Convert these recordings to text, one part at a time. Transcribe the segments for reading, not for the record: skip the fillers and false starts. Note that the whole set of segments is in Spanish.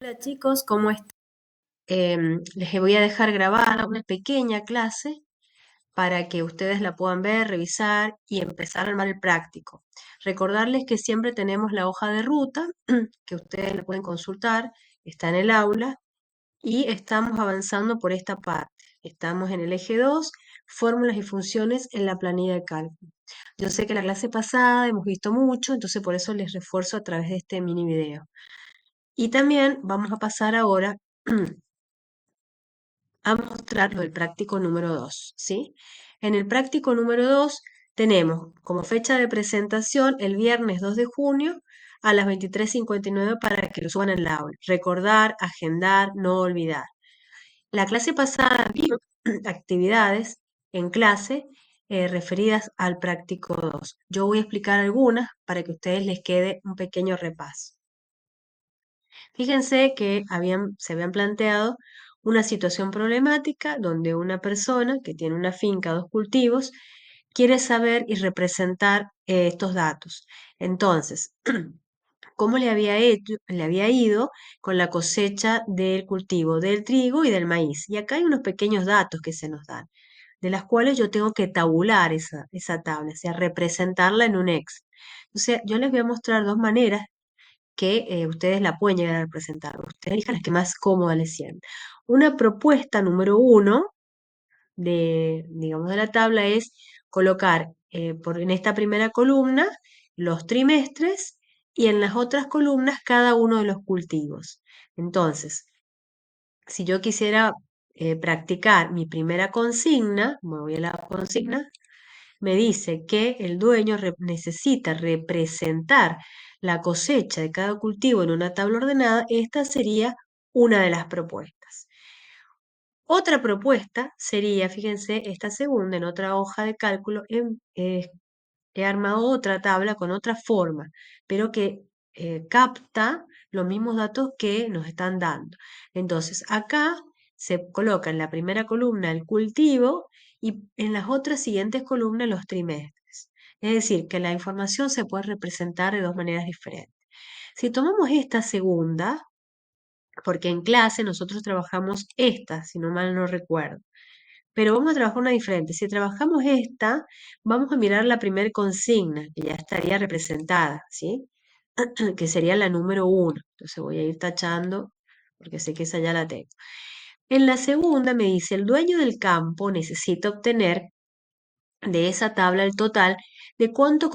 Hola chicos, ¿cómo están? Les voy a dejar grabada una pequeña clase para que ustedes la puedan ver, revisar y empezar a armar el práctico. Recordarles que siempre tenemos la hoja de ruta, que ustedes la pueden consultar, está en el aula y estamos avanzando por esta parte. Estamos en el eje 2, fórmulas y funciones en la planilla de cálculo. Yo sé que la clase pasada hemos visto mucho, entonces por eso les refuerzo a través de este mini video. Y también vamos a pasar ahora a mostrar lo del práctico número 2, ¿sí? En el práctico número 2 tenemos como fecha de presentación el viernes 2 de junio a las 23:59 para que lo suban en la aula. Recordar, agendar, no olvidar. La clase pasada vimos actividades en clase referidas al práctico 2. Yo voy a explicar algunas para que a ustedes les quede un pequeño repaso. Fíjense que se habían planteado una situación problemática donde una persona que tiene una finca, dos cultivos, quiere saber y representar estos datos. Entonces, ¿cómo le había ido con la cosecha del cultivo del trigo y del maíz? Y acá hay unos pequeños datos que se nos dan, de las cuales yo tengo que tabular esa tabla, o sea, representarla en un Excel. O sea, yo les voy a mostrar dos maneras que ustedes la pueden llegar a representar. Ustedes elijan las que más cómoda les sientan. Una propuesta número uno digamos, de la tabla es colocar en esta primera columna los trimestres y en las otras columnas cada uno de los cultivos. Entonces, si yo quisiera practicar mi primera consigna, me voy a la consigna, me dice que el dueño necesita representar la cosecha de cada cultivo en una tabla ordenada, esta sería una de las propuestas. Otra propuesta sería, fíjense, esta segunda, en otra hoja de cálculo, he armado otra tabla con otra forma, pero que capta los mismos datos que nos están dando. Entonces, acá se coloca en la primera columna el cultivo y en las otras siguientes columnas los trimestres. Es decir, que la información se puede representar de dos maneras diferentes. Si tomamos esta segunda, porque en clase nosotros trabajamos esta, si no mal no recuerdo, pero vamos a trabajar una diferente. Si trabajamos esta, vamos a mirar la primera consigna, que ya estaría representada, ¿sí? Que sería la número uno. Entonces voy a ir tachando, porque sé que esa ya la tengo. En la segunda me dice, el dueño del campo necesita obtener de esa tabla el total de cuánto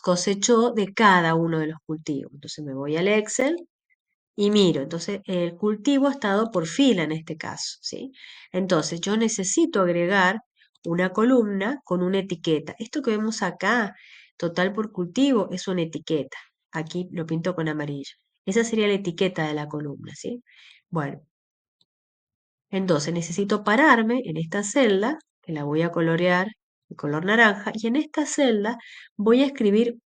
cosechó de cada uno de los cultivos. Entonces me voy al Excel y miro, entonces el cultivo ha estado por fila en este caso, ¿sí? Entonces yo necesito agregar una columna con una etiqueta. Esto que vemos acá, total por cultivo, es una etiqueta. Aquí lo pinto con amarillo. Esa sería la etiqueta de la columna, ¿sí? Bueno, entonces necesito pararme en esta celda, que la voy a colorear de color naranja, y en esta celda voy a escribir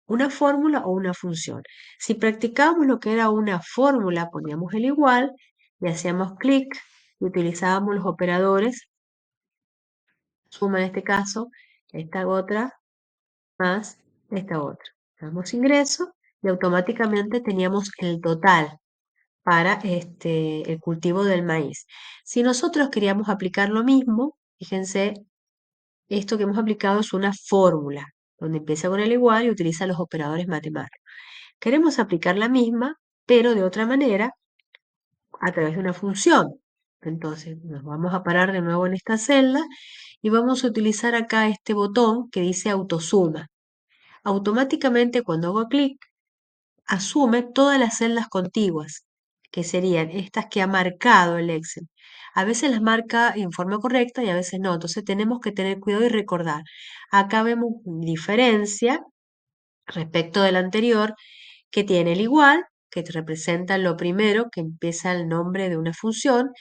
una fórmula o una función. Si practicábamos lo que era una fórmula, poníamos el igual y hacíamos clic y utilizábamos los operadores, suma en este caso, esta otra más esta otra. Damos ingreso y automáticamente teníamos el total para el cultivo del maíz. Si nosotros queríamos aplicar lo mismo, fíjense, esto que hemos aplicado es una fórmula, donde empieza con el igual y utiliza los operadores matemáticos. Queremos aplicar la misma, pero de otra manera, a través de una función. Entonces, nos vamos a parar de nuevo en esta celda y vamos a utilizar acá este botón que dice autosuma. Automáticamente, cuando hago clic, asume todas las celdas contiguas, que serían estas que ha marcado el Excel. A veces las marca en forma correcta y a veces no, entonces tenemos que tener cuidado y recordar. Acá vemos diferencia respecto del anterior, que tiene el igual, que te representa lo primero, que empieza el nombre de una función,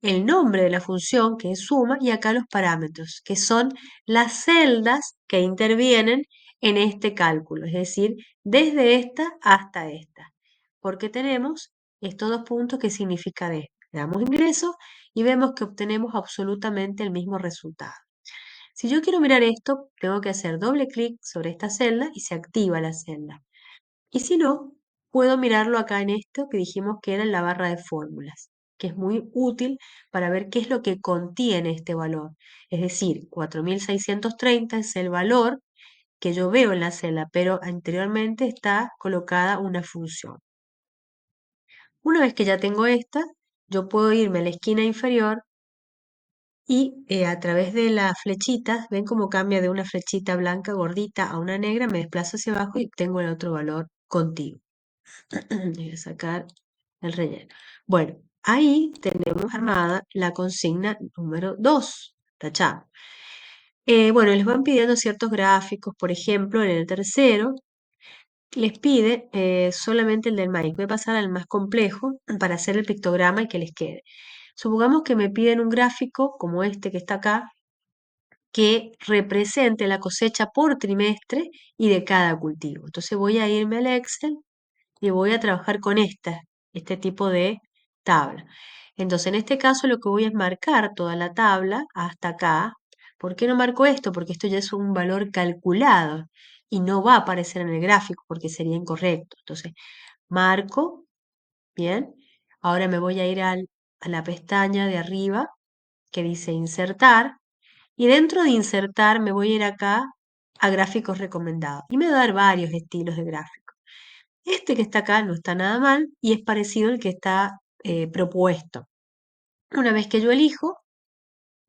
el nombre de la función, que es suma, y acá los parámetros, que son las celdas que intervienen en este cálculo, es decir, desde esta hasta esta, porque tenemos estos dos puntos que significa de. Le damos ingreso y vemos que obtenemos absolutamente el mismo resultado. Si yo quiero mirar esto, tengo que hacer doble clic sobre esta celda y se activa la celda. Y si no, puedo mirarlo acá en esto que dijimos que era en la barra de fórmulas, que es muy útil para ver qué es lo que contiene este valor. Es decir, 4630 es el valor que yo veo en la celda, pero anteriormente está colocada una función. Una vez que ya tengo esta, yo puedo irme a la esquina inferior y a través de las flechitas, ven cómo cambia de una flechita blanca gordita a una negra, me desplazo hacia abajo y tengo el otro valor contigo. Voy a sacar el relleno. Bueno, ahí tenemos armada la consigna número 2. Tachado. Bueno, les van pidiendo ciertos gráficos, por ejemplo, en el tercero les pide solamente el del maíz. Voy a pasar al más complejo para hacer el pictograma y que les quede. Supongamos que me piden un gráfico como este que está acá, que represente la cosecha por trimestre y de cada cultivo. Entonces voy a irme al Excel y voy a trabajar con este tipo de tabla. Entonces, en este caso lo que voy a es marcar toda la tabla hasta acá. ¿Por qué no marco esto? Porque esto ya es un valor calculado y no va a aparecer en el gráfico porque sería incorrecto. Entonces, marco, bien. Ahora me voy a ir a la pestaña de arriba que dice insertar y dentro de insertar me voy a ir acá a gráficos recomendados y me va a dar varios estilos de gráficos. Este que está acá no está nada mal y es parecido al que está propuesto. Una vez que yo elijo,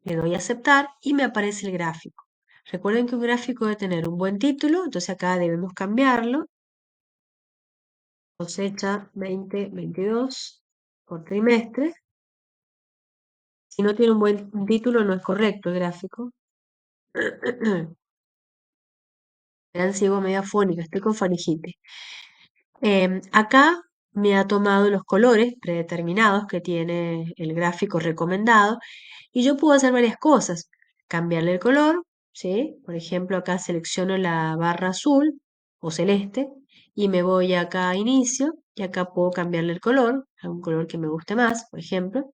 le doy a aceptar y me aparece el gráfico. Recuerden que un gráfico debe tener un buen título, entonces acá debemos cambiarlo. Cosecha 2022 por trimestre. Si no tiene un buen título, no es correcto el gráfico. Verán, sigo media fónica, estoy con faringitis. Acá me ha tomado los colores predeterminados que tiene el gráfico recomendado y yo puedo hacer varias cosas. Cambiarle el color, ¿sí? Por ejemplo, acá selecciono la barra azul o celeste y me voy acá a inicio y acá puedo cambiarle el color a un color que me guste más, por ejemplo.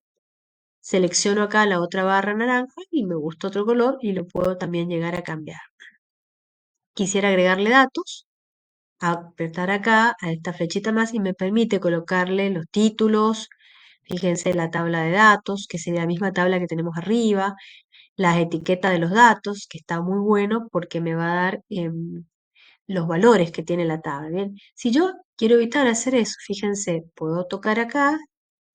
Selecciono acá la otra barra naranja y me gusta otro color y lo puedo también llegar a cambiar. Quisiera agregarle datos, apretar acá a esta flechita más y me permite colocarle los títulos, fíjense la tabla de datos, que sería la misma tabla que tenemos arriba, las etiquetas de los datos, que está muy bueno porque me va a dar los valores que tiene la tabla. Bien, si yo quiero evitar hacer eso, fíjense, puedo tocar acá,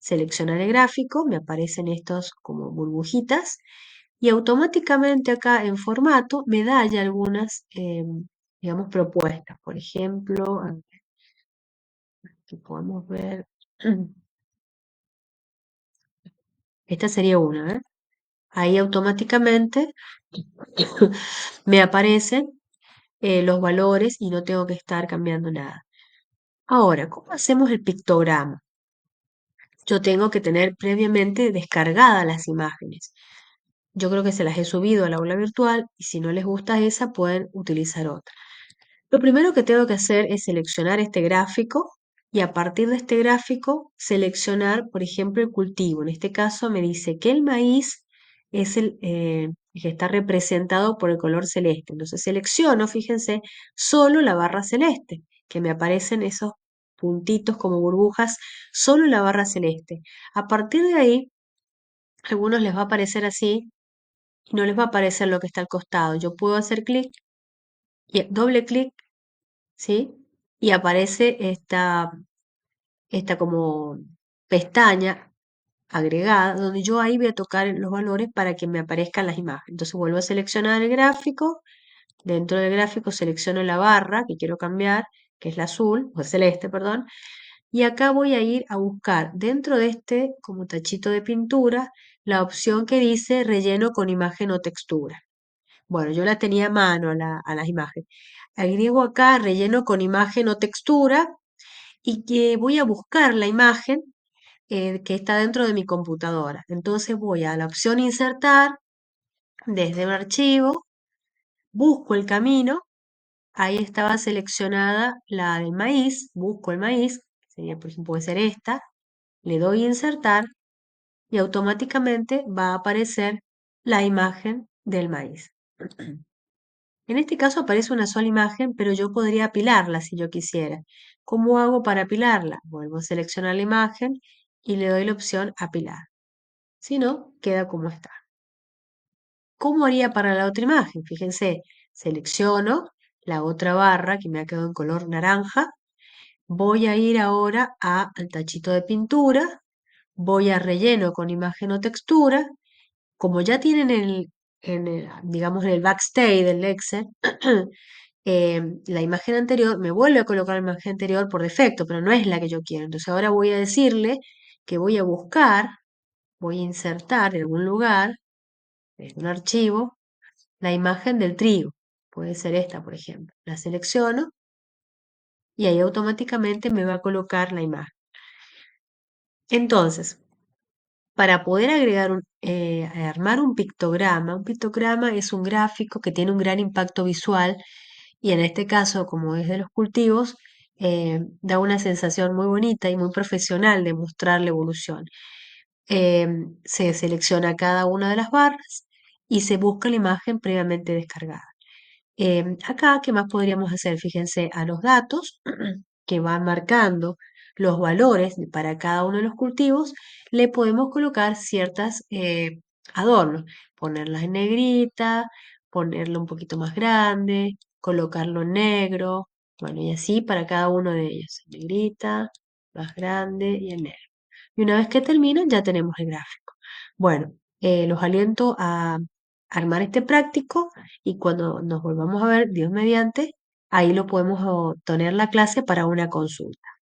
seleccionar el gráfico, me aparecen estos como burbujitas y automáticamente acá en formato me da ya algunas, digamos, propuestas. Por ejemplo, que podemos ver. Esta sería una, ¿eh? Ahí automáticamente me aparecen los valores y no tengo que estar cambiando nada. Ahora, ¿cómo hacemos el pictograma? Yo tengo que tener previamente descargadas las imágenes. Yo creo que se las he subido al aula virtual y si no les gusta esa, pueden utilizar otra. Lo primero que tengo que hacer es seleccionar este gráfico y a partir de este gráfico seleccionar, por ejemplo, el cultivo. En este caso me dice que el maíz es el que está representado por el color celeste. Entonces selecciono, fíjense, solo la barra celeste, que me aparecen esos puntitos como burbujas, solo la barra celeste. A partir de ahí, a algunos les va a aparecer así y no les va a aparecer lo que está al costado. Yo puedo hacer clic y doble clic, ¿sí? Y aparece esta como pestaña agregada, donde yo ahí voy a tocar los valores para que me aparezcan las imágenes. Entonces vuelvo a seleccionar el gráfico, dentro del gráfico selecciono la barra que quiero cambiar, que es la azul, o el celeste, perdón, y acá voy a ir a buscar dentro de este como tachito de pintura la opción que dice relleno con imagen o textura. Bueno, yo la tenía a mano a las imágenes. Agrego acá relleno con imagen o textura y que voy a buscar la imagen que está dentro de mi computadora. Entonces voy a la opción insertar desde un archivo, busco el camino, ahí estaba seleccionada la del maíz, busco el maíz, sería por ejemplo puede ser esta, le doy insertar y automáticamente va a aparecer la imagen del maíz. En este caso aparece una sola imagen, pero yo podría apilarla si yo quisiera. ¿Cómo hago para apilarla? Vuelvo a seleccionar la imagen y le doy la opción apilar. Si no, queda como está. ¿Cómo haría para la otra imagen? Fíjense, selecciono la otra barra que me ha quedado en color naranja. Voy a ir ahora al tachito de pintura. Voy a relleno con imagen o textura. Como ya tienen digamos, en el backstage del Excel, la imagen anterior, me vuelve a colocar la imagen anterior por defecto, pero no es la que yo quiero. Entonces ahora voy a decirle que voy a buscar, voy a insertar en algún lugar, en un archivo, la imagen del trigo. Puede ser esta, por ejemplo. La selecciono y ahí automáticamente me va a colocar la imagen. Entonces, para poder armar un pictograma es un gráfico que tiene un gran impacto visual y en este caso, como es de los cultivos, da una sensación muy bonita y muy profesional de mostrar la evolución. Se selecciona cada una de las barras y se busca la imagen previamente descargada. Acá, ¿qué más podríamos hacer? Fíjense a los datos que van marcando los valores para cada uno de los cultivos, le podemos colocar ciertas adornos, ponerlas en negrita, ponerlo un poquito más grande, colocarlo en negro, bueno, y así para cada uno de ellos, en negrita, más grande y en negro. Y una vez que terminan, ya tenemos el gráfico. Bueno, los aliento a armar este práctico y cuando nos volvamos a ver, Dios mediante, ahí lo podemos tener la clase para una consulta.